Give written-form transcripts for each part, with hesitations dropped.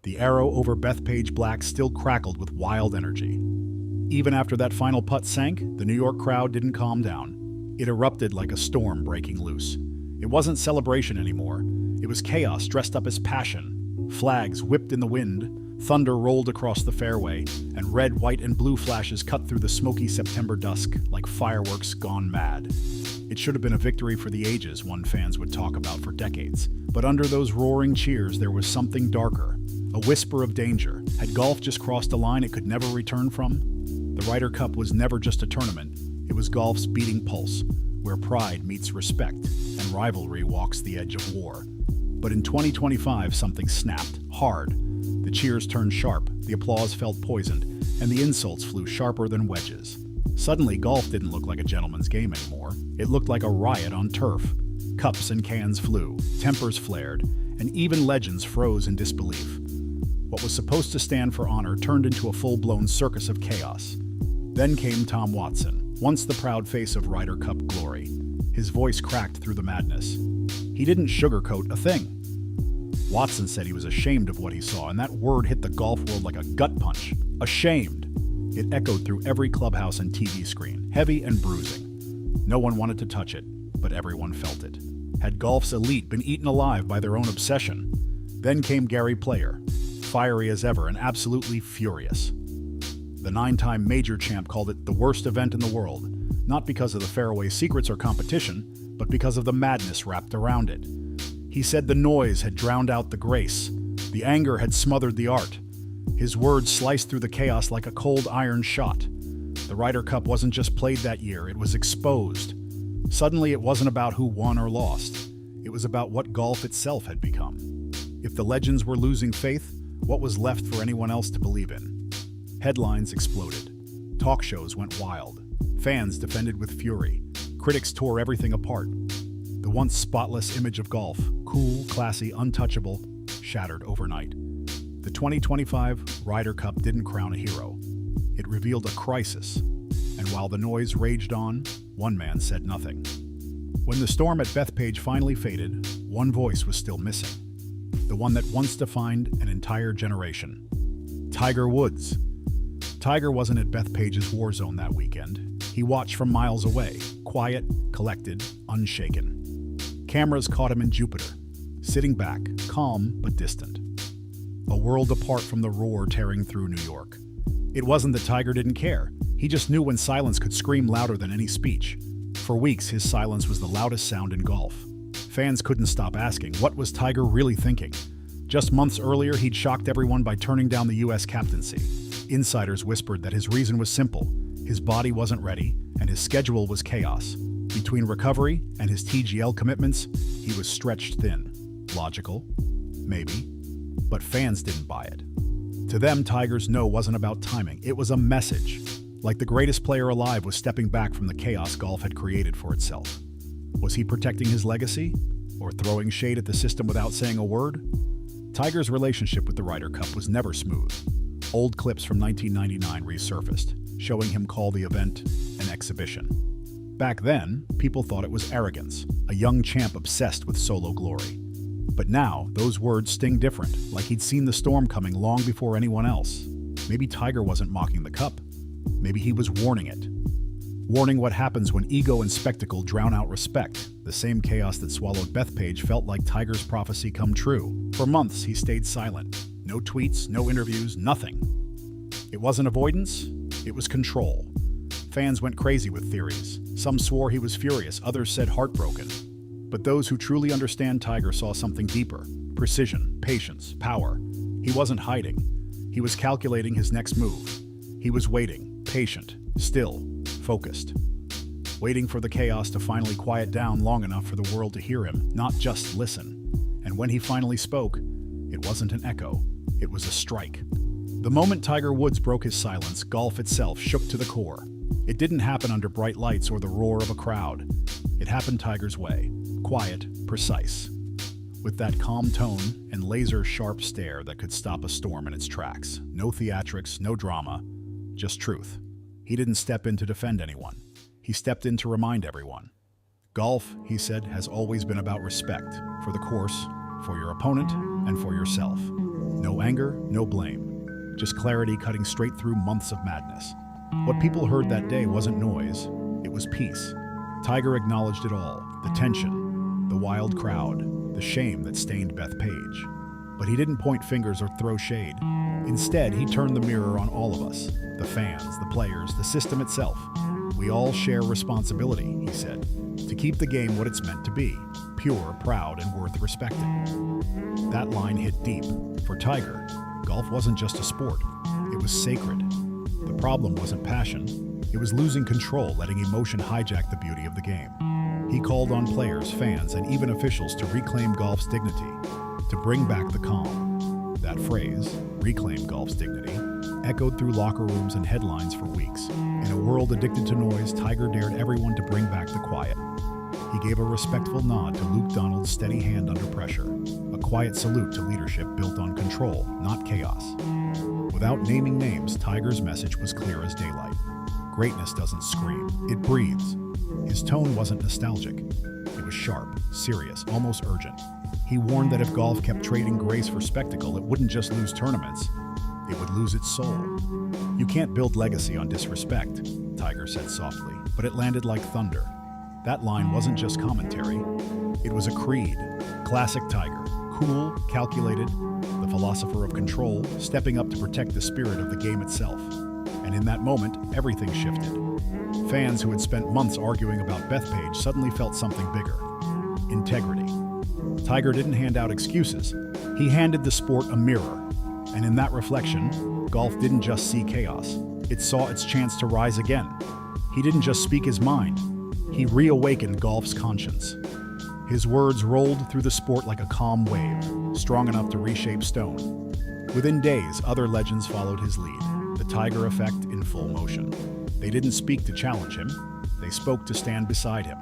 The arrow over Bethpage Black still crackled with wild energy. Even after that final putt sank, the New York crowd didn't calm down. It erupted like a storm breaking loose. It wasn't celebration anymore. It was chaos dressed up as passion. Flags whipped in the wind, thunder rolled across the fairway, and red, white, and blue flashes cut through the smoky September dusk like fireworks gone mad. It should have been a victory for the ages, one fans would talk about for decades. But under those roaring cheers, there was something darker. A whisper of danger. Had golf just crossed a line it could never return from? The Ryder Cup was never just a tournament. It was golf's beating pulse, where pride meets respect and rivalry walks the edge of war. But in 2025, something snapped, hard. The cheers turned sharp, the applause felt poisoned, and the insults flew sharper than wedges. Suddenly, golf didn't look like a gentleman's game anymore. It looked like a riot on turf. Cups and cans flew, tempers flared, and even legends froze in disbelief. What was supposed to stand for honor turned into a full-blown circus of chaos. Then came Tom Watson, once the proud face of Ryder Cup glory. His voice cracked through the madness. He didn't sugarcoat a thing. Watson said he was ashamed of what he saw, and that word hit the golf world like a gut punch. Ashamed. It echoed through every clubhouse and TV screen, heavy and bruising. No one wanted to touch it, but everyone felt it. Had golf's elite been eaten alive by their own obsession? Then came Gary Player, fiery as ever and absolutely furious. The 9-time major champ called it the worst event in the world, not because of the fairway secrets or competition, but because of the madness wrapped around it. He said the noise had drowned out the grace, the anger had smothered the art. His words sliced through the chaos like a cold iron shot. The Ryder Cup wasn't just played that year, it was exposed. Suddenly it wasn't about who won or lost. It was about what golf itself had become. If the legends were losing faith, what was left for anyone else to believe in? Headlines exploded. Talk shows went wild. Fans defended with fury. Critics tore everything apart. The once spotless image of golf, cool, classy, untouchable, shattered overnight. The 2025 Ryder Cup didn't crown a hero. It revealed a crisis. And while the noise raged on, one man said nothing. When the storm at Bethpage finally faded, one voice was still missing. The one that once defined an entire generation. Tiger Woods. Tiger wasn't at Bethpage's war zone that weekend. He watched from miles away, quiet, collected, unshaken. Cameras caught him in Jupiter, sitting back, calm but distant. A world apart from the roar tearing through New York. It wasn't that Tiger didn't care. He just knew when silence could scream louder than any speech. For weeks, his silence was the loudest sound in golf. Fans couldn't stop asking, what was Tiger really thinking? Just months earlier, he'd shocked everyone by turning down the U.S. captaincy. Insiders whispered that his reason was simple. His body wasn't ready, and his schedule was chaos. Between recovery and his TGL commitments, he was stretched thin. Logical? Maybe. But fans didn't buy it. To them, Tiger's no wasn't about timing. It was a message. Like the greatest player alive was stepping back from the chaos golf had created for itself. Was he protecting his legacy? Or throwing shade at the system without saying a word? Tiger's relationship with the Ryder Cup was never smooth. Old clips from 1999 resurfaced, showing him call the event an exhibition. Back then, people thought it was arrogance, a young champ obsessed with solo glory. But now, those words sting different, like he'd seen the storm coming long before anyone else. Maybe Tiger wasn't mocking the cup. Maybe he was warning it. Warning what happens when ego and spectacle drown out respect. The same chaos that swallowed Bethpage felt like Tiger's prophecy come true. For months, he stayed silent. No tweets, no interviews, nothing. It wasn't avoidance, it was control. Fans went crazy with theories. Some swore he was furious, others said heartbroken. But those who truly understand Tiger saw something deeper. Precision, patience, power. He wasn't hiding. He was calculating his next move. He was waiting, patient, still, focused. Waiting for the chaos to finally quiet down long enough for the world to hear him, not just listen. And when he finally spoke, it wasn't an echo, it was a strike. The moment Tiger Woods broke his silence, golf itself shook to the core. It didn't happen under bright lights or the roar of a crowd. It happened Tiger's way, quiet, precise. With that calm tone and laser-sharp stare that could stop a storm in its tracks. No theatrics, no drama, just truth. He didn't step in to defend anyone. He stepped in to remind everyone. Golf, he said, has always been about respect, for the course, for your opponent, and for yourself. No anger, no blame. Just clarity cutting straight through months of madness. What people heard that day wasn't noise, it was peace. Tiger acknowledged it all, the tension, the wild crowd, the shame that stained Bethpage. But he didn't point fingers or throw shade. Instead, he turned the mirror on all of us, the fans, the players, the system itself. We all share responsibility, he said, to keep the game what it's meant to be, pure, proud, and worth respecting. That line hit deep. For Tiger, golf wasn't just a sport, it was sacred. The problem wasn't passion, it was losing control, letting emotion hijack the beauty of the game. He called on players, fans, and even officials to reclaim golf's dignity, to bring back the calm. That phrase, reclaim golf's dignity, echoed through locker rooms and headlines for weeks. In a world addicted to noise, Tiger dared everyone to bring back the quiet. He gave a respectful nod to Luke Donald's steady hand under pressure, a quiet salute to leadership built on control, not chaos. Without naming names, Tiger's message was clear as daylight. Greatness doesn't scream, it breathes. His tone wasn't nostalgic. It was sharp, serious, almost urgent. He warned that if golf kept trading grace for spectacle, it wouldn't just lose tournaments, it would lose its soul. You can't build legacy on disrespect, Tiger said softly, but it landed like thunder. That line wasn't just commentary, it was a creed. Classic Tiger, cool, calculated, the philosopher of control, stepping up to protect the spirit of the game itself. And in that moment, everything shifted. Fans who had spent months arguing about Bethpage suddenly felt something bigger: integrity. Tiger didn't hand out excuses, he handed the sport a mirror. And in that reflection, golf didn't just see chaos, it saw its chance to rise again. He didn't just speak his mind, he reawakened golf's conscience. His words rolled through the sport like a calm wave, strong enough to reshape stone. Within days, other legends followed his lead, the Tiger effect in full motion. They didn't speak to challenge him, they spoke to stand beside him.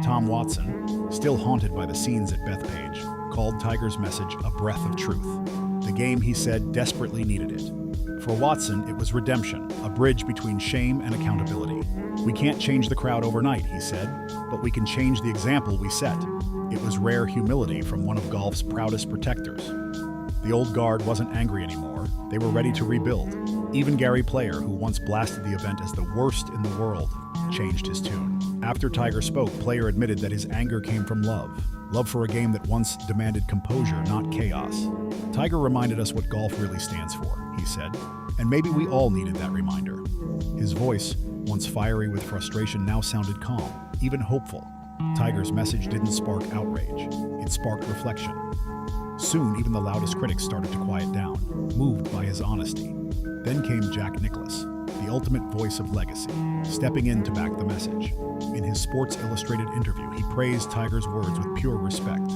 Tom Watson, still haunted by the scenes at Bethpage, called Tiger's message a breath of truth. The game, he said, desperately needed it. For Watson, it was redemption, a bridge between shame and accountability. We can't change the crowd overnight, he said, but we can change the example we set. It was rare humility from one of golf's proudest protectors. The old guard wasn't angry anymore. They were ready to rebuild. Even Gary Player, who once blasted the event as the worst in the world, changed his tune. After Tiger spoke, Player admitted that his anger came from love. Love for a game that once demanded composure, not chaos. Tiger reminded us what golf really stands for, he said, and maybe we all needed that reminder. His voice, once fiery with frustration, now sounded calm, even hopeful. Tiger's message didn't spark outrage, it sparked reflection. Soon, even the loudest critics started to quiet down, moved by his honesty. Then came Jack Nicklaus, the ultimate voice of legacy, stepping in to back the message. In his Sports Illustrated interview, he praised Tiger's words with pure respect.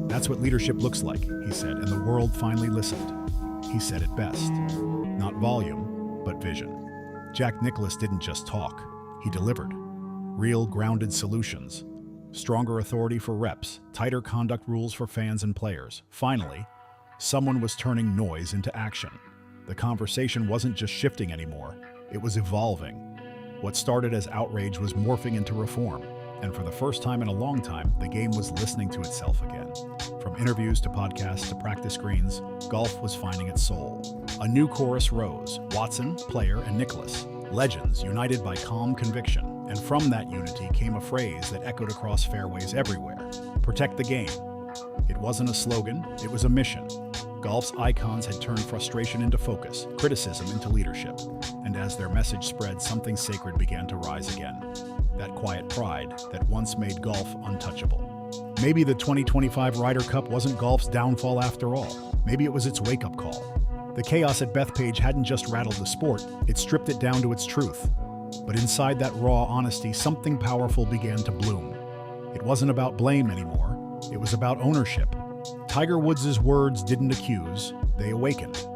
"That's what leadership looks like," he said, and the world finally listened. He said it best. Not volume, but vision. Jack Nicklaus didn't just talk, he delivered. Real, grounded solutions. Stronger authority for reps, tighter conduct rules for fans and players. Finally, someone was turning noise into action. The conversation wasn't just shifting anymore, it was evolving. What started as outrage was morphing into reform, and for the first time in a long time, the game was listening to itself again. From interviews to podcasts to practice screens, golf was finding its soul. A new chorus rose: Watson, Player, and Nicklaus, legends united by calm conviction. And from that unity came a phrase that echoed across fairways everywhere: protect the game. It wasn't a slogan, it was a mission. Golf's icons had turned frustration into focus, criticism into leadership. And as their message spread, something sacred began to rise again. That quiet pride that once made golf untouchable. Maybe the 2025 Ryder Cup wasn't golf's downfall after all. Maybe it was its wake-up call. The chaos at Bethpage hadn't just rattled the sport, it stripped it down to its truth. But inside that raw honesty, something powerful began to bloom. It wasn't about blame anymore, it was about ownership. Tiger Woods' words didn't accuse, they awakened.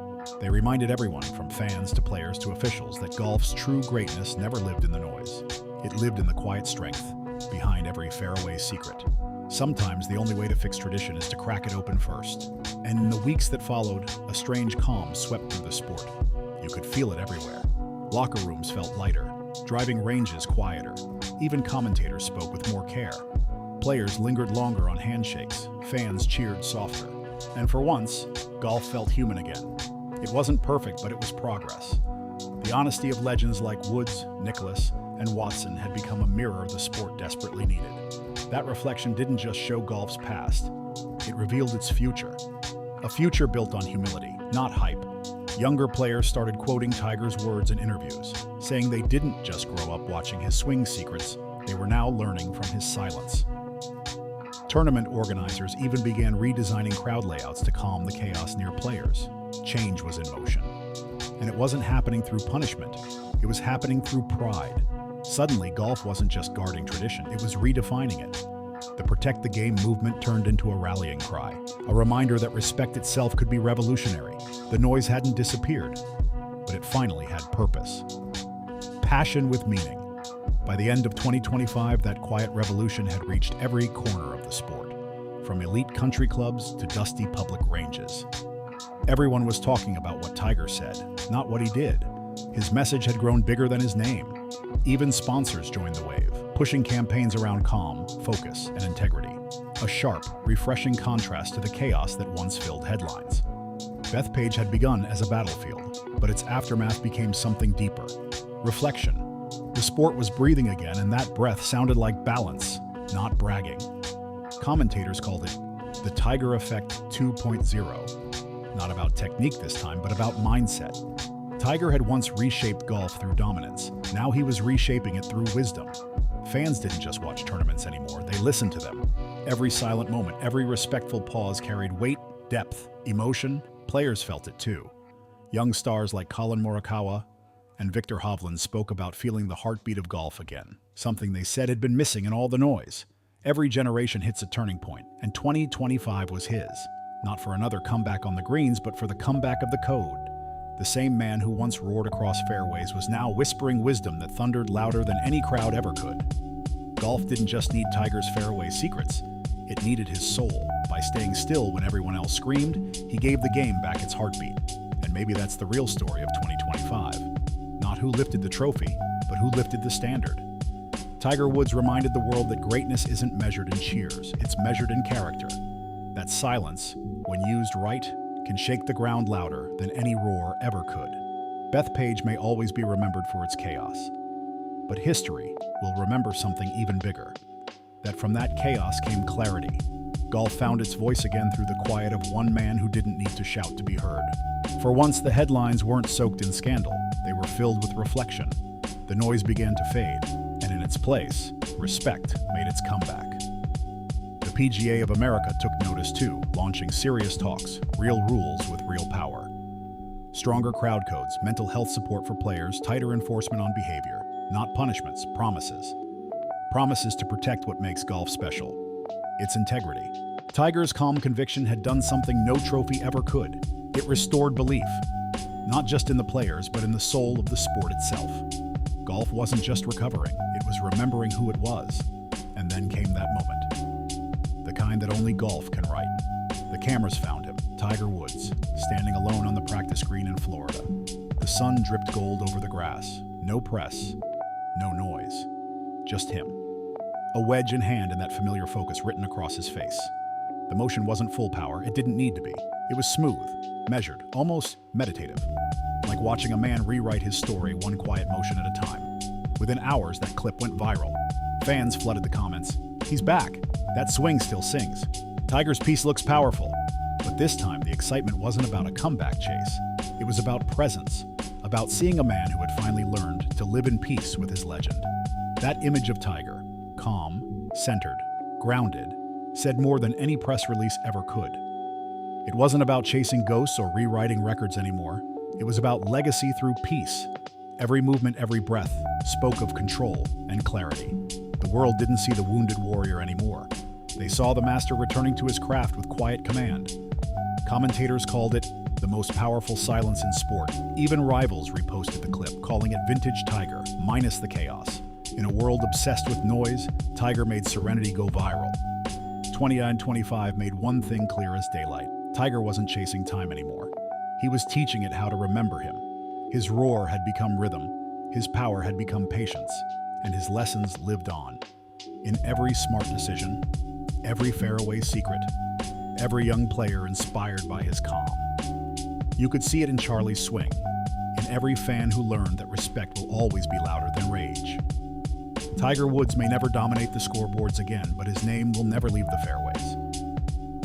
They reminded everyone, from fans to players to officials, that golf's true greatness never lived in the noise. It lived in the quiet strength, behind every fairway secret. Sometimes the only way to fix tradition is to crack it open first. And in the weeks that followed, a strange calm swept through the sport. You could feel it everywhere. Locker rooms felt lighter, driving ranges quieter. Even commentators spoke with more care. Players lingered longer on handshakes, fans cheered softer. And for once, golf felt human again. It wasn't perfect, but it was progress. The honesty of legends like Woods, Nicklaus, and Watson had become a mirror the sport desperately needed. That reflection didn't just show golf's past, it revealed its future. A future built on humility, not hype. Younger players started quoting Tiger's words in interviews, saying they didn't just grow up watching his swing secrets, they were now learning from his silence. Tournament organizers even began redesigning crowd layouts to calm the chaos near players. Change was in motion. And it wasn't happening through punishment, it was happening through pride. Suddenly, golf wasn't just guarding tradition, it was redefining it. The Protect the Game movement turned into a rallying cry, a reminder that respect itself could be revolutionary. The noise hadn't disappeared, but it finally had purpose. Passion with meaning. By the end of 2025, that quiet revolution had reached every corner of the sport, from elite country clubs to dusty public ranges. Everyone was talking about what Tiger said, not what he did. His message had grown bigger than his name. Even sponsors joined the wave, pushing campaigns around calm, focus, and integrity. A sharp, refreshing contrast to the chaos that once filled headlines. Bethpage had begun as a battlefield, but its aftermath became something deeper. Reflection. The sport was breathing again, and that breath sounded like balance, not bragging. Commentators called it the Tiger Effect 2.0. Not about technique this time, but about mindset. Tiger had once reshaped golf through dominance. Now he was reshaping it through wisdom. Fans didn't just watch tournaments anymore, they listened to them. Every silent moment, every respectful pause carried weight, depth, emotion. Players felt it too. Young stars like Colin Morikawa and Victor Hovland spoke about feeling the heartbeat of golf again, something they said had been missing in all the noise. Every generation hits a turning point, and 2025 was his. Not for another comeback on the greens, but for the comeback of the code. The same man who once roared across fairways was now whispering wisdom that thundered louder than any crowd ever could. Golf didn't just need Tiger's fairway secrets, it needed his soul. By staying still when everyone else screamed, he gave the game back its heartbeat. And maybe that's the real story of 2025. Not who lifted the trophy, but who lifted the standard. Tiger Woods reminded the world that greatness isn't measured in cheers, it's measured in character. That silence, when used right, can shake the ground louder than any roar ever could. Bethpage may always be remembered for its chaos, but history will remember something even bigger. That from that chaos came clarity. Golf found its voice again through the quiet of one man who didn't need to shout to be heard. For once, the headlines weren't soaked in scandal, they were filled with reflection. The noise began to fade, and in its place, respect made its comeback. The PGA of America took notice too, launching serious talks, real rules with real power. Stronger crowd codes, mental health support for players, tighter enforcement on behavior, not punishments, promises. Promises to protect what makes golf special, its integrity. Tiger's calm conviction had done something no trophy ever could. It restored belief, not just in the players, but in the soul of the sport itself. Golf wasn't just recovering, it was remembering who it was. And then came that moment. The kind that only golf can write. The cameras found him, Tiger Woods, standing alone on the practice green in Florida. The sun dripped gold over the grass. No press, no noise, just him. A wedge in hand and that familiar focus written across his face. The motion wasn't full power, it didn't need to be. It was smooth, measured, almost meditative. Like watching a man rewrite his story one quiet motion at a time. Within hours, that clip went viral. Fans flooded the comments. He's back. That swing still sings. Tiger's piece looks powerful. But this time, the excitement wasn't about a comeback chase. It was about presence, about seeing a man who had finally learned to live in peace with his legend. That image of Tiger, calm, centered, grounded, said more than any press release ever could. It wasn't about chasing ghosts or rewriting records anymore. It was about legacy through peace. Every movement, every breath spoke of control and clarity. The world didn't see the wounded warrior anymore. They saw the master returning to his craft with quiet command. Commentators called it the most powerful silence in sport. Even rivals reposted the clip, calling it vintage Tiger, minus the chaos. In a world obsessed with noise, Tiger made serenity go viral. 2025 made one thing clear as daylight. Tiger wasn't chasing time anymore. He was teaching it how to remember him. His roar had become rhythm, his power had become patience, and his lessons lived on. In every smart decision, every fairway secret, every young player inspired by his calm. You could see it in Charlie's swing, in every fan who learned that respect will always be louder than rage. Tiger Woods may never dominate the scoreboards again, but his name will never leave the fairways.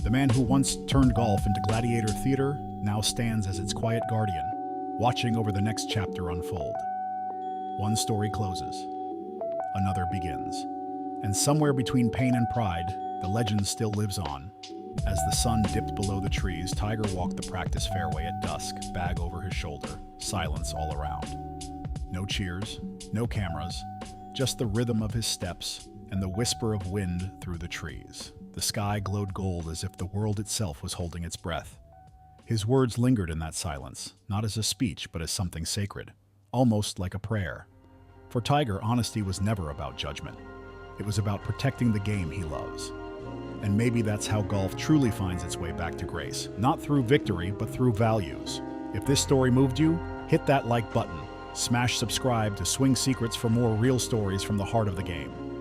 The man who once turned golf into gladiator theater now stands as its quiet guardian, watching over the next chapter unfold. One story closes, another begins, and somewhere between pain and pride, the legend still lives on. As the sun dipped below the trees, Tiger walked the practice fairway at dusk, bag over his shoulder, silence all around. No cheers, no cameras, just the rhythm of his steps and the whisper of wind through the trees. The sky glowed gold as if the world itself was holding its breath. His words lingered in that silence, not as a speech, but as something sacred, almost like a prayer. For Tiger, honesty was never about judgment. It was about protecting the game he loves. And maybe that's how golf truly finds its way back to grace, not through victory, but through values. If this story moved you, hit that like button. Smash subscribe to Swing Secrets for more real stories from the heart of the game.